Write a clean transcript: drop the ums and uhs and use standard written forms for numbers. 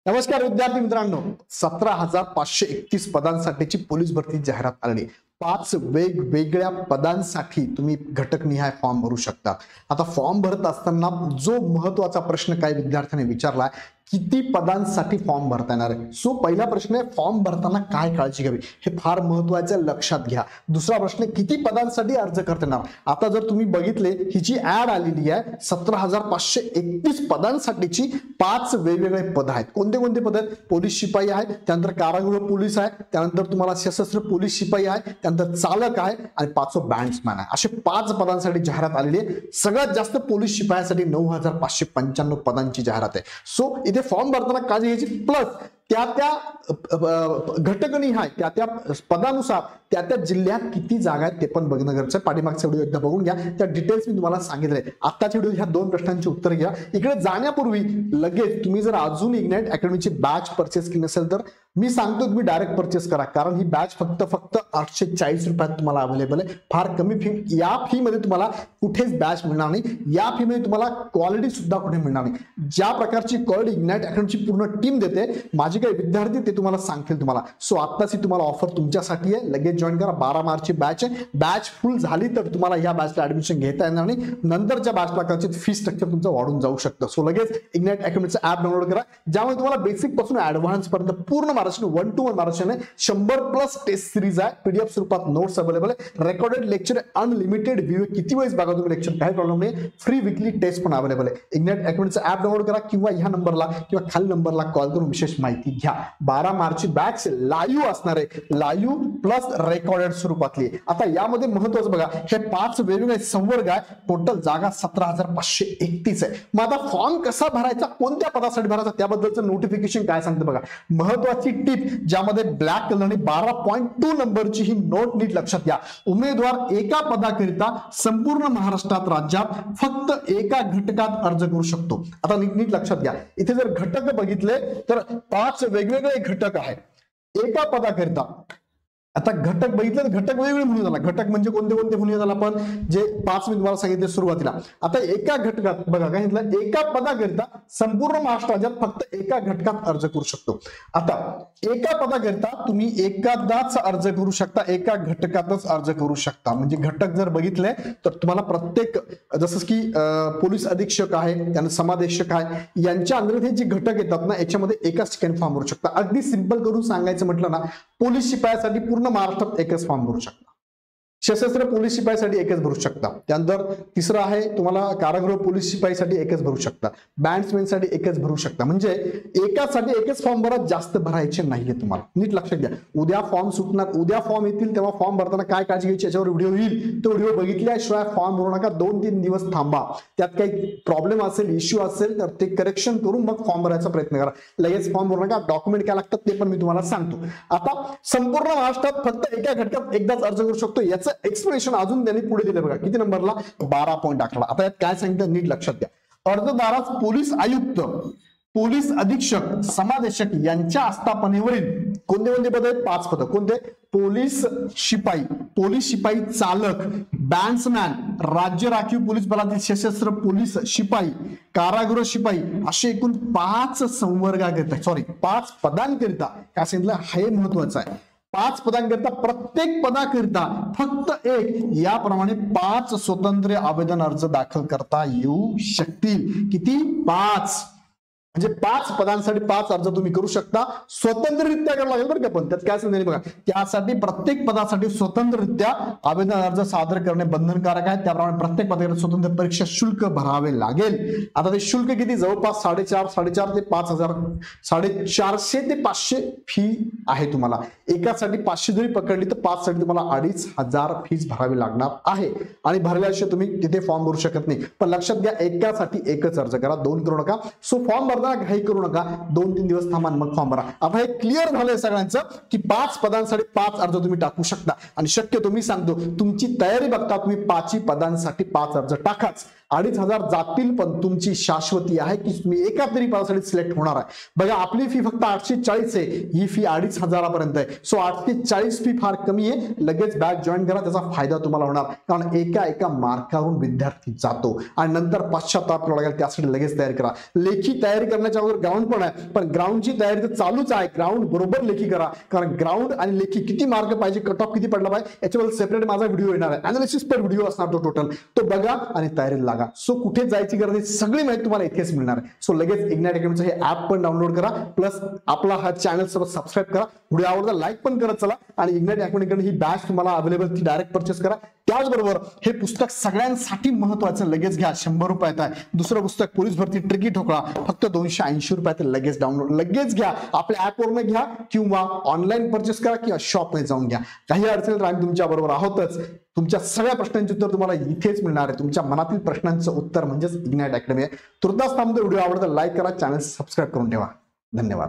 नमस्कार विद्यार्थी मित्रांनो, 17,531 पदांसाठीची पोलीस भरती जाहिरात आली। 5 वेगवेगळ्या पदांसाठी तुम्ही घटकनिहाय फॉर्म भरू शकता। आता फॉर्म भरत असताना जो महत्त्वाचा प्रश्न काही विद्यार्थ्यांनी विचारला, किती पदांसाठी फॉर्म भरता येणार आहे। सो पहिला प्रश्न आहे, फॉर्म भरताना काय काळजी घ्यावी हे फार महत्त्वाचं आहे, लक्षात घ्या। दुसरा प्रश्न, किती पदांसाठी अर्ज करता येणार। आता जर तुम्ही बघितले ही जी ऍड आलेली आहे 17,531 पदांसाठीची 5 वेगवेगळे पद आहेत। कोणते कोणते पद आहेत? पोलीस शिपाई आहे, त्यानंतर कारागृह पोलीस आहे, त्यानंतर तुम्हाला सशस्त्र पोलीस शिपाई आहे, त्यानंतर चालक आहे आणि 5वं बँड्समॅन आहे। असे 5 पदांसाठी जाहिरात आलेली आहे। सगळ्यात जास्त पोलीस शिपायासाठी 9,595 पदांची जाहिरात आहे। सो इथे फॉर्म भरताना काळजी घ्यायची, प्लस त्या घटकनिहाय त्या पदानुसार त्या जिल्ह्यात किती जागा आहेत ते पण बघणं गरजेचं आहे। पाठीमागचा व्हिडिओ एकदा बघून घ्या, त्या डिटेल्स मी तुम्हाला सांगितले। आत्ताच्या व्हिडिओ ह्या 2 प्रश्नांची उत्तर घ्या। इकडे जाण्यापूर्वी लगेच तुम्ही जर अजून इग्नाइट अकॅडमीची बॅच परचेस केली नसेल तर मी सांगतो तुम्ही डायरेक्ट परचेस करा, कारण ही बॅच फक्त 840 रुपयात तुम्हाला अवेलेबल आहे। फार कमी फी, या फी मध्ये तुम्हाला कुठेच बॅच मिळणार नाही, या फी मध्ये तुम्हाला क्वालिटी सुद्धा कुठे मिळणार नाही। ज्या प्रकारची क्वालिटी इग्नाइट अकॅडमीची पूर्ण टीम देते, माझे काही विद्यार्थी ते तुम्हाला सांगतील तुम्हाला। सो आत्ताच ही तुम्हाला ऑफर तुमच्यासाठी आहे, लगेच जॉईन करा। 12 मार्चची बॅच आहे, बॅच फुल झाली तर तुम्हाला या बॅचला ऍडमिशन घेता येणार नाही, नंतरच्या बॅचला कदाचित फी स्ट्रक्चर तुमचं वाढून जाऊ शकतं। सो लगेच इग्नाइट अकॅडमीचं ऍप डाउनलोड करा, ज्यामध्ये तुम्हाला बेसिक पासून ऍडव्हान्स पर्यंत पूर्ण Maharashtra 1 to 1 Maharashtra 100+ test series आहे, पीडीएफ स्वरूपात नोट्स अवेलेबल आहे, रेकॉर्डेड लेक्चर अनलिमिटेड व्ह्यू, किती वेळेस बघा तुम्ही लेक्चर, काही प्रॉब्लेम नाही। फ्री वीकली टेस्ट पण अवेलेबल आहे। इग्नाइट अकॅडमीचं ऍप डाउनलोड करा किंवा ह्या नंबरला किंवा खाली नंबरला कॉल करून विशेष माहिती घ्या। 12 मार्चची बॅच लाईव्ह असणार आहे, लाईव्ह प्लस रेकॉर्डेड स्वरूपातली। आता यामध्ये महत्त्वाचं बघा, हे 5 वेगवेगळे संवर्ग आहे, टोटल जागा 17,531 आहे। मग आता फॉर्म कसा भरायचा, कोणत्या पदासाठी भरायचा, त्याबद्दलचं नोटिफिकेशन काय सांगतं बघा। महत्त्वाची टिप, ज्यामध्ये ब्लॅक कलरने 12.2 नंबरची ही नोट नीट लक्षात घ्या। उमेदवार एका पदाकरिता संपूर्ण महाराष्ट्रात राज्यात फक्त एका घटकात अर्ज करू शकतो। आता नीट लक्षात घ्या, इथे जर घटक बघितले तर 5 वेगवेगळे घटक आहेत एका पदाकरिता। आता घटक बघितले तर घटक वेगवेगळे म्हणून झाला, घटक म्हणजे कोणते कोणते म्हणून झाला आपण जे 5 मी तुम्हाला सांगितले सुरुवातीला। आता एका घटकात बघा काय म्हटलं, एका पदाकरिता संपूर्ण महाराष्ट्र राज्यात फक्त एका घटकात अर्ज करू शकतो। आता एका पदाकरिता तुम्ही एकादाच अर्ज करू शकता, एका घटकातच अर्ज करू शकता। म्हणजे घटक जर बघितले तर तुम्हाला प्रत्येक, जसं की पोलीस अधीक्षक आहे, त्यानंतर समादेशक आहे, यांच्या अंतर्गत हे जे घटक येतात ना, याच्यामध्ये एकाच ठिकाणी फॉर्म भरू शकता। अगदी सिंपल करून सांगायचं म्हटलं ना, पोलीस शिपायासाठी पूर्ण महाराष्ट्रात एकच फॉर्म भरू शकता, सशस्त्र पोलीस शिपाईसाठी एकच भरू शकता, त्यानंतर तिसरं आहे तुम्हाला कारागृह पोलीस शिपाईसाठी एकच भरू शकता, बँड्समॅनसाठी एकच भरू शकता। म्हणजे एकासाठी एकच फॉर्म भरा, जास्त भरायचे नाहीये तुम्हाला, नीट लक्षात घ्या। उद्या फॉर्म सुटणार, उद्या फॉर्म येतील, तेव्हा फॉर्म भरताना काय काळजी घ्यायची याच्यावर व्हिडिओ येईल, तो व्हिडिओ बघितल्याशिवाय फॉर्म भरू नका। 2-3 दिवस थांबा, त्यात काही प्रॉब्लेम असेल, इश्यू असेल तर ते करेक्शन करून मग फॉर्म भरायचा प्रयत्न करा। लगेच फॉर्म भरू नका, डॉक्युमेंट काय लागतात ते पण मी तुम्हाला सांगतो। आता संपूर्ण महाराष्ट्रात फक्त एका घटकात एकदाच अर्ज करू शकतो, याचं एक्सप्लेनेशन अजून त्यांनी पुढे दिले बघा, किती नंबरला 12.18। आता यात काय सांगितलं नीट लक्षात घ्या। अर्जदारास पोलीस आयुक्त, पोलीस अधीक्षक, समादेशक यांच्या आस्थापनेवरील कोणते कोणते पद आहेत? 5 पद। कोणते? पोलीस शिपाई, पोलीस शिपाई चालक, बँड्समॅन, राज्य राखीव पोलीस बलातील सशस्त्र पोलीस शिपाई, कारागृह शिपाई, असे एकूण 5 संवर्गाकरिता, 5 पदांकरिता काय सांगितलं, हे महत्वाचं आहे। 5 पदांकरिता प्रत्येक पदाकरिता फक्त एक, याप्रमाणे 5 स्वतंत्र आवेदन अर्ज दाखल करता येऊ शकतील। किती? 5। म्हणजे 5 पदांसाठी 5 अर्ज तुम्ही करू शकता, स्वतंत्ररित्या करावं लागेल बरं का, पण त्यात काय सांगितलं बघा, त्यासाठी प्रत्येक पदासाठी स्वतंत्ररित्या आवेदन अर्ज सादर करणे बंधनकारक आहे। त्याप्रमाणे प्रत्येक पदासाठी स्वतंत्र परीक्षा शुल्क भरावे लागेल। आता ते शुल्क किती? जवळपास 4.5 ते 5,000, 450 ते 500 फी आहे तुम्हाला। एकासाठी 500 जरी पकडली तर 5 साठी तुम्हाला 2,500 फीस भरावी लागणार आहे, आणि भरल्याशिवाय तुम्ही तिथे फॉर्म भरू शकत नाही। पण लक्षात घ्या, एकासाठी एकच अर्ज करा, 2 करू नका। सो फॉर्म भरताना घाई करू नका, 2-3 दिवस थांबा मग फॉर्म भरा। आता हे क्लिअर झालंय सगळ्यांचं की 5 पदांसाठी 5 अर्ज तुम्ही टाकू शकता, आणि शक्यतो मी सांगतो तुमची तयारी बघता तुम्ही 5 पदांसाठी 5 अर्ज टाकाच। 2,500 जातील, पण तुमची शाश्वती आहे की तुम्ही एका तरी पदासाठी सिलेक्ट होणार आहे। बघा आपली फी फक्त 840 आहे, ही फी 2,500 पर्यंत आहे। सो 840 फी फार कमी आहे, लगेच बॅच जॉईन करा, त्याचा फायदा तुम्हाला होणार, कारण एका मार्कावरून विद्यार्थी जातो आणि नंतर पश्चाताप करावा लागेल, त्यासाठी लगेच तयारी करा। लेखी तयारी करण्याच्या अगोदर ग्राउंड पण आहे, पण ग्राउंडची तयारी तर चालूच आहे. ग्राउंड बरोबर लेखी करा, कारण ग्राउंड आणि लेखी किती मार्क पाहिजे, कट ऑफ किती पडला पाहिजे याच्यावर सेपरेट माझा व्हिडिओ येणार आहे. अनालिसिस पर व्हिडिओ असणार तो टोटल, तो बघा आणि तयारीला लागा. सो कुठे जायची गरज नाही, सगळी माहिती तुम्हाला इथेच मिळणार आहे. सो लगेच इग्नाइट अकॅडमीचं हे ऍप पण डाउनलोड करा, प्लस आपला हा चॅनल सबस्क्राईब करा, व्हिडिओ आवडला लाईक पण करत चला. आणि इग्नाइट अकॅडमीकडे ही बॅच तुम्हाला अवेलेबल, ती डायरेक्ट परचेस करा. त्याचबरोबर हे पुस्तक सगळ्यांसाठी महत्वाचं, लगेच घ्या. 100 रुपयात आहे. दुसरं पुस्तक पोलीस भरती ट्रिकी ठोकळा, फक्त 280 रुपयात. लगेच डाउनलोड, लगेच घ्या. आपल्या ऍपवरून घ्या किंवा ऑनलाईन परचेस करा किंवा शॉपमध्ये जाऊन घ्या. काही अडचणी आम्ही तुमच्या बरोबर आहोतच. तुमच्या सगळ्या प्रश्नांचे उत्तर तुम्हाला इथेच मिळणार आहे. तुमच्या मनातील प्रश्नांचं उत्तर म्हणजेच इग्नाइट अकॅडमी आहे. तुर्तास थांबतो. व्हिडिओ आवडता लाईक करा, चॅनल सबस्क्राईब करून ठेवा. धन्यवाद.